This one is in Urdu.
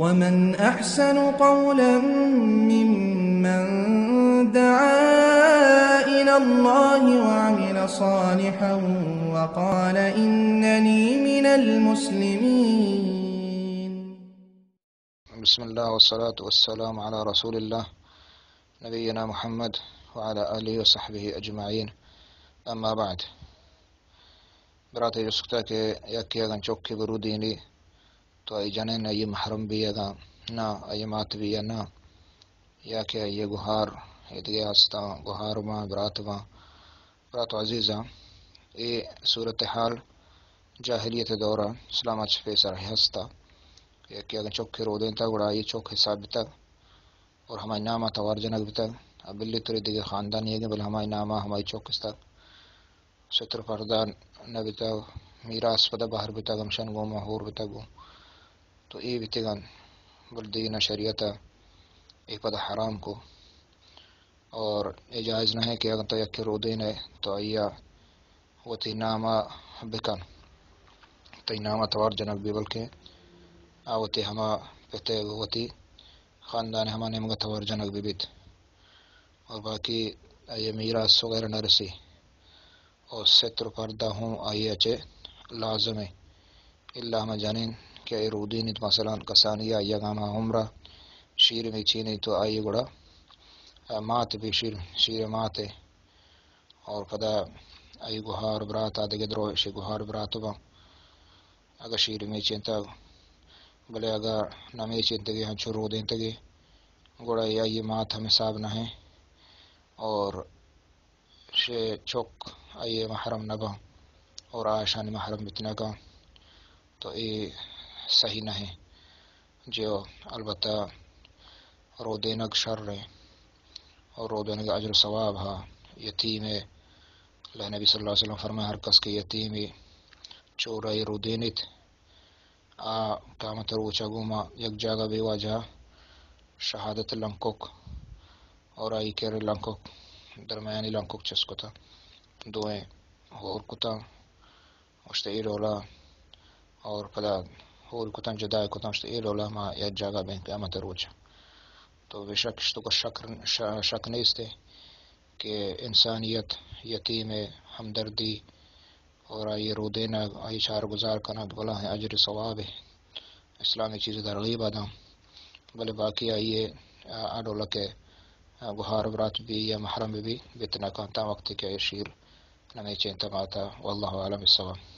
ومن أحسن قولا ممن دعا إلى الله وعمل صالحا وقال إنني من المسلمين. بسم الله والصلاة والسلام على رسول الله نبينا محمد وعلى آله وصحبه أجمعين. أما بعد، برات جسکتا کہ یکی اگن چوکی برودینی تو ای جنین ای محرم بھی اگا نا ای مات بھی نا یا کہ ای گوھار ایدگی ہستا گوھار ما برات عزیزا ای صورتحال جاہلیت دورہ اسلامات شفی سرحی ہستا یکی اگن چوکی رودین تا گوڑا ای چوک حساب بیتا اور ہمائی نامہ توار جنگ بیتا اب بلی توری دیگه خاندان یہ گے بل ہمائی نامہ ہمائی چوک استا ستر پردان نبیتا میراث پدا باہر بیتا گمشن گو محور بیتا گو تو ای بیتے گن بلدین شریعتا ای پدا حرام کو اور ای جائز نہ ہے کہ اگر تو یکی رودین ہے تو ایا وتی نامہ بکن تی نامہ توار جنگ بھی بلکہ آوتی ہما پتے وتی خاندان ہما نمگا توار جنگ بھی بیت اور باقی ای میراث وغیرہ نہ رسی اور ستر پردہ ہوں آئی اچے لازم ہے اللہ ہم جانین کہ ای رودینی مثلا کسانیہ یا گاما عمرہ شیر میں چینی تو آئی گڑا مات بھی شیر مات ہے اور پدا آئی گوھار برات آدھے درو شی گوھار برات با اگر شیر میں چینتا بلے اگر نمی چینتگی ہم چھو رودین تگی گوڑا یہ مات ہم حساب نہ ہے اور شے چوک آئیے محرم نگا اور آشان محرم بتنا گا تو یہ صحیح نہ ہے جو البتہ رودینگ شر ہے اور رودینگ اجر ثواب ہا یتیم ہے اللہ نبی صلی اللہ علیہ وسلم فرمائے ہر کس کے یتیمی چورائی رودینت قامت روچا گوما یک جاگہ بے واجہ شہادت لنکوک اور آئی کیر لنکوک درمیانی لنکوک چسکو تا دوئیں اور کتا اشتے ای رولا اور پدا اور کتا جدائے کتا اشتے ای رولا ما یک جاگہ بین قیامت روچا تو بے شک اشتو کو شک نہیں استے کہ انسانیت یتیم ہمدردی اور آئی رودینا آئی چار گزار کنا بلا ہے اجر ثواب ہے اسلامی چیز در غیب آدم بلے باقی آئیے آڈولا کے گوھار برات بھی یا محرم بھی بتنا کانتا وقت کے شیر نمی چینتا ماتا واللہ عالم الصواب.